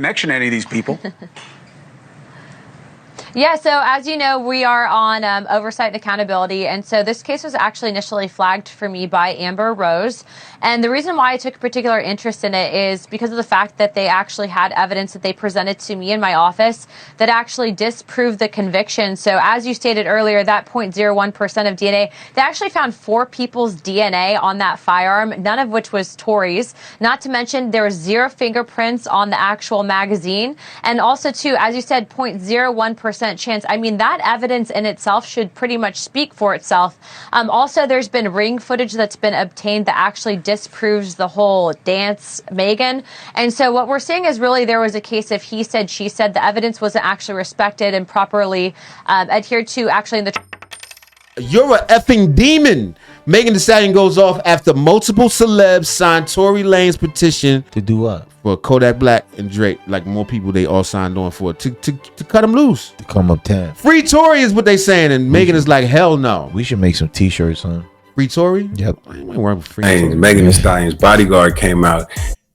Connection to any of these people. Yeah, so as you know, we are on oversight and accountability, and so this case was actually initially flagged for me by Amber Rose, and the reason why I took a particular interest in it is because of the fact that they actually had evidence that they presented to me in my office that actually disproved the conviction. So as you stated earlier, that 0.01% of DNA, they actually found 4 people's DNA on that firearm, none of which was Tory's. Not to mention there was 0 fingerprints on the actual magazine, and also too, as you said, 0.01% chance. I mean, that evidence in itself should pretty much speak for itself. Also, there's been ring footage that's been obtained that actually disproves the whole dance, Megan. And so what we're seeing is really there was a case of he said, she said. The evidence wasn't actually respected and properly adhered to actually in the... You're a effing demon. Megan Thee Stallion goes off after multiple celebs signed Tory Lanez petition to do what? For Kodak Black and Drake. Like more people, they all signed on for it to cut him loose. To come up 10. Free Tory is what they saying, and Megan is like, hell no. We should make some t-shirts, huh? Free Tory? Yep. I ain't working with Free Tory. Megan Thee Stallion's bodyguard came out.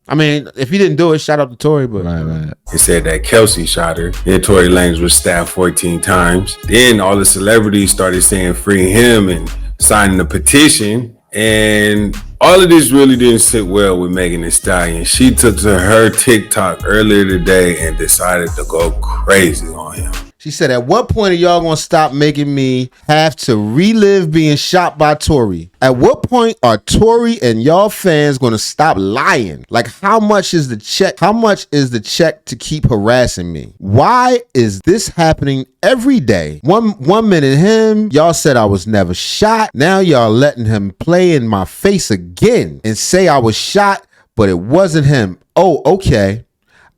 I mean, if he didn't do it, shout out to Tory, but right. It said that Kelsey shot her. Then Tory Lanez was stabbed 14 times. Then all the celebrities started saying free him and signing the petition. And all of this really didn't sit well with Megan Thee Stallion. She took to her TikTok earlier today and decided to go crazy on him. She said, at what point are y'all gonna stop making me have to relive being shot by Tory? At what point are Tory and y'all fans gonna stop lying? Like, how much is the check? How much is the check to keep harassing me? Why is this happening every day? One minute him, y'all said I was never shot. Now y'all letting him play in my face again and say I was shot, but it wasn't him. Oh, okay.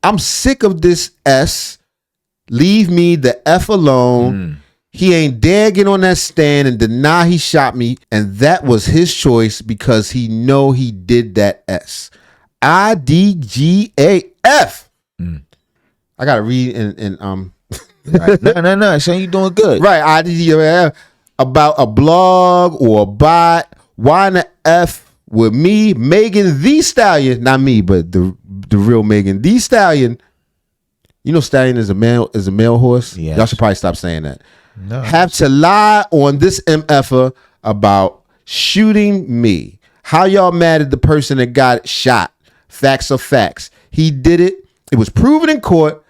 I'm sick of this S. Leave me the F alone. He ain't dare get on that stand and deny he shot me. And that was his choice because he know he did that S. IDGAF. I got to read and Right. No. Saying you doing good. Right. IDGAF about a blog or a bot. Why in the F with me, Megan Thee Stallion, not me, but the real Megan Thee Stallion. You know, Stallion is a male horse. Yes. Y'all should probably stop saying that. No. Have to lie on this MFer about shooting me. How y'all mad at the person that got shot? Facts are facts. He did it. It was proven in court.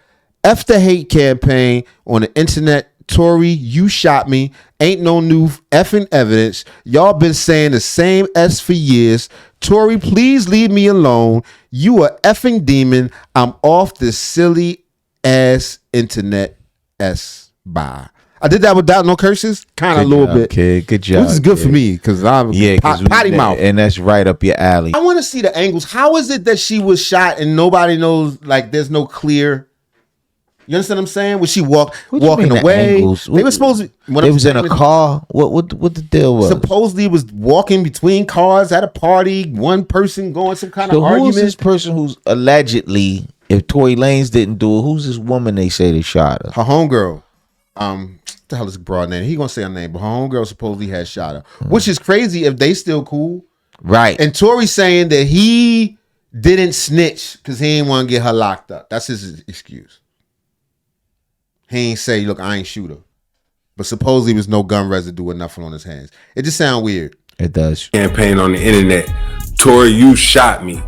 F the hate campaign on the internet. Tory, you shot me. Ain't no new effing evidence. Y'all been saying the same S for years. Tory, please leave me alone. You a effing demon. I'm off this silly ass internet S. Bye. I did that without no curses. Kind of a little bit. Kid. Good job. Which is good for me because I'm potty mouth. And that's right up your alley. I want to see the angles. How is it that she was shot and nobody knows, like there's no clear... You understand what I'm saying? Was she walking away? They were supposed to... It was in a car? What the deal was? Supposedly it was walking between cars at a party, one person going some kind of argument. Who's this person who's allegedly... If Tory Lanez didn't do it, who's this woman they say they shot her? Her homegirl. What the hell is the broad name? He gonna say her name, but her homegirl supposedly had shot her. Which is crazy if they still cool. Right. And Tory saying that he didn't snitch because he didn't want to get her locked up. That's his excuse. He ain't say, look, I ain't shoot her. But supposedly there was no gun residue or nothing on his hands. It just sounds weird. It does. Campaign on the internet. Tory, you shot me.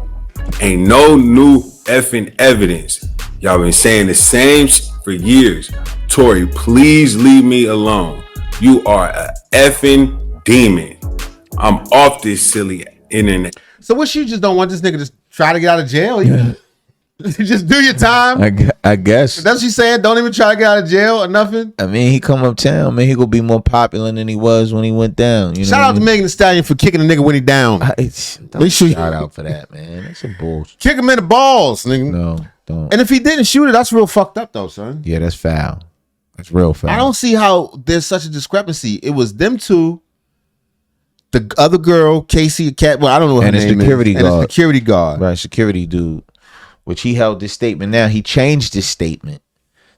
Ain't no new effing evidence. Y'all been saying the same for years. Tory, please leave me alone. You are a effing demon. I'm off this silly internet. So what, you just don't want this nigga to try to get out of jail? You just do your time. I guess. That's what she's saying. Don't even try to get out of jail or nothing. I mean, he come uptown, man. He gonna be more popular than he was when he went down. You know shout out to Megan Thee Stallion for kicking a nigga when he down. Shout out for that, man. That's some bullshit. Kick him in the balls, nigga. No, don't. And if he didn't shoot it, that's real fucked up though, son. Yeah, that's foul. That's real foul. I don't see how there's such a discrepancy. It was them two, the other girl, Casey, well, I don't know what her name is. And a security guard. Right, security dude. Which he held this statement. Now he changed his statement.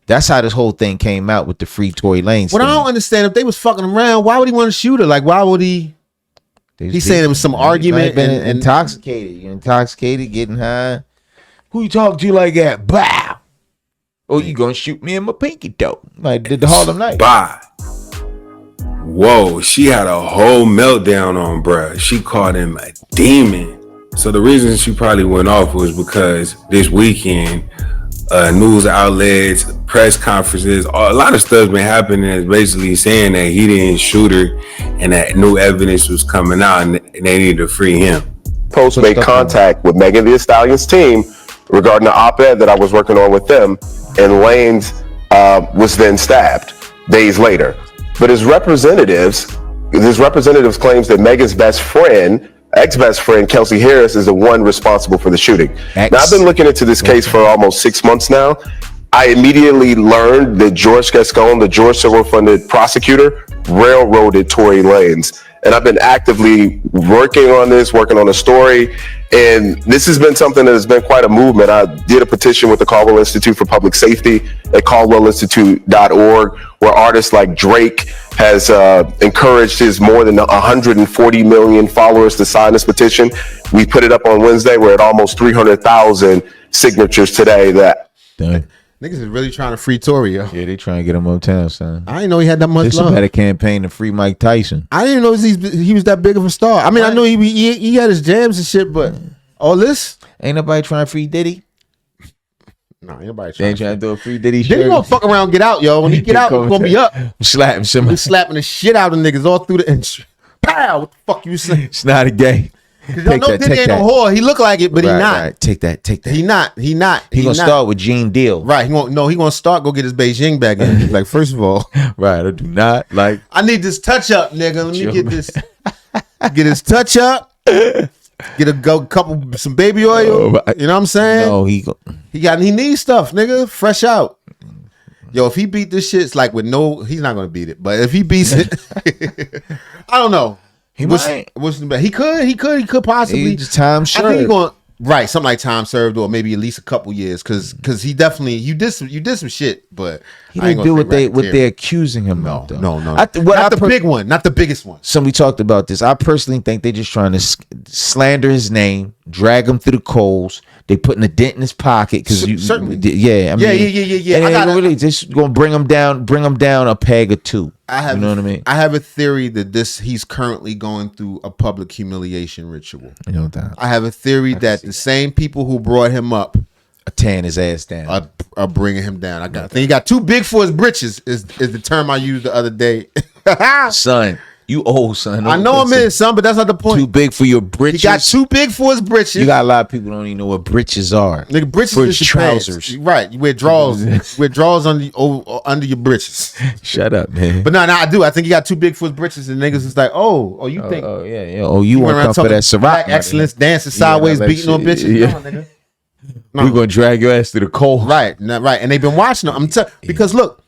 That's how this whole thing came out with the free Tory Lanez. What I don't understand, if they was fucking around, why would he want to shoot her? Like, why would he? He's saying it was some argument. And intoxicated. You're intoxicated, getting high. Who you talking to like that? Bow. Oh, you gonna shoot me in my pinky toe? Like did the Harlem Night. Bye. Whoa, she had a whole meltdown on bruh. She called him a demon. So the reason she probably went off was because this weekend, news outlets, press conferences, a lot of stuff's been happening that's basically saying that he didn't shoot her and that new evidence was coming out and they need to free him. Post made contact with Megan Thee Stallion's team regarding the op-ed that I was working on with them, and Lanez was then stabbed days later. But his representatives claims that Megan's ex-best friend, Kelsey Harris, is the one responsible for the shooting. Now, I've been looking into this case for almost 6 months now. I immediately learned that George Gascon, the George Soros-funded prosecutor, railroaded Tory Lanez. And I've been actively working on a story. And this has been something that has been quite a movement. I did a petition with the Caldwell Institute for Public Safety at caldwellinstitute.org, where artists like Drake has encouraged his more than 140 million followers to sign this petition. We put it up on Wednesday. We're at almost 300,000 signatures today. Niggas is really trying to free Tory, yo. Yeah, they trying to get him uptown, son. I didn't know he had that much This love. is a better campaign to free Mike Tyson. I didn't know he was that big of a star. I mean, I know he had his jams and shit, but all this? Ain't nobody trying to free Diddy. No, ain't nobody They ain't trying to do a free Diddy Diddy shirt. gonna fuck around and get out, yo. When he get out, he's gonna be up. Slap him, somebody. He's slapping the shit out of niggas all through the pow! What the fuck you saying? It's not a game. Cause y'all know Diddy ain't no whore. He look like it, but he not. Right. Take that. He not. He gonna start with Gene Deal. Right. He gonna start. Go get his Beijing back in. He's like, first of all, right. I do not like. I need this touch up, nigga. Let me get this. Get his touch up. Get some baby oil. Right. You know what I'm saying? No, he needs stuff, nigga. Fresh out. Yo, if he beat this shit, it's like he's not gonna beat it. But if he beats it, I don't know. He might. He could possibly. Just time served. I think he's going something like time served, or maybe at least a couple years, because he definitely you did some shit, but he didn't do what they're accusing him of. No. Not the big one, not the biggest one. Somebody talked about this. I personally think they're just trying to slander his name, drag him through the coals. They putting a dent in his pocket because certainly, yeah. I mean, yeah. And I really just gonna bring him down a peg or two. You know what I mean? I have a theory that he's currently going through a public humiliation ritual. You know that. I have a theory that the same people who brought him up are tearing his ass down, are bringing him down. I think he got too big for his britches. Is the term I used the other day. Son. You old, son. I know I'm in, son, but that's not the point. Too big for your britches. He got too big for his britches. You got a lot of people don't even know what britches are. Nigga, britches for is trousers. Pants. Right, you wear drawers. Wear drawers under your britches. Shut up, man. But no, I do. I think he got too big for his britches, and niggas is like, you think? Oh yeah. Oh, you want to come for that Ciroc? Black excellence, dancing sideways, beating on bitches. Yeah. No, nigga. No. We're gonna drag your ass to the cold. Right, and they've been watching him. Because look,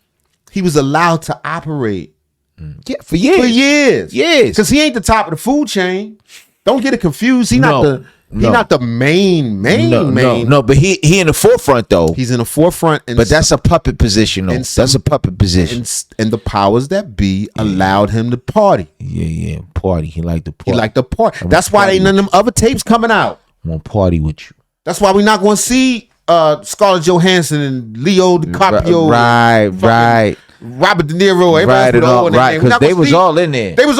he was allowed to operate. Yeah, for years. Because he ain't the top of the food chain. Don't get it confused. He's not the main. No, but he in the forefront though. He's in the forefront. But that's a puppet position though. That's a puppet position. And the powers that be allowed him to party. Yeah. Party. He liked the party. That's why ain't none of them other tapes coming out. I want to party with you. That's why we're not going to see Scarlett Johansson and Leo DiCaprio. Right. Robert De Niro, right, because they was all in there. We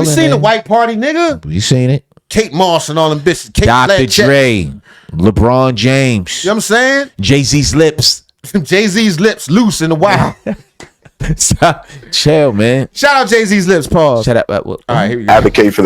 seen the white party, nigga. You seen it? Kate Moss and all them bitches. Dr. Dre, LeBron James. You know what I'm saying? Jay-Z's lips. Jay-Z's lips loose in the wild. Stop. Chill, man. Shout out Jay-Z's lips, pause. Shut up. All right, here we go. Advocate for the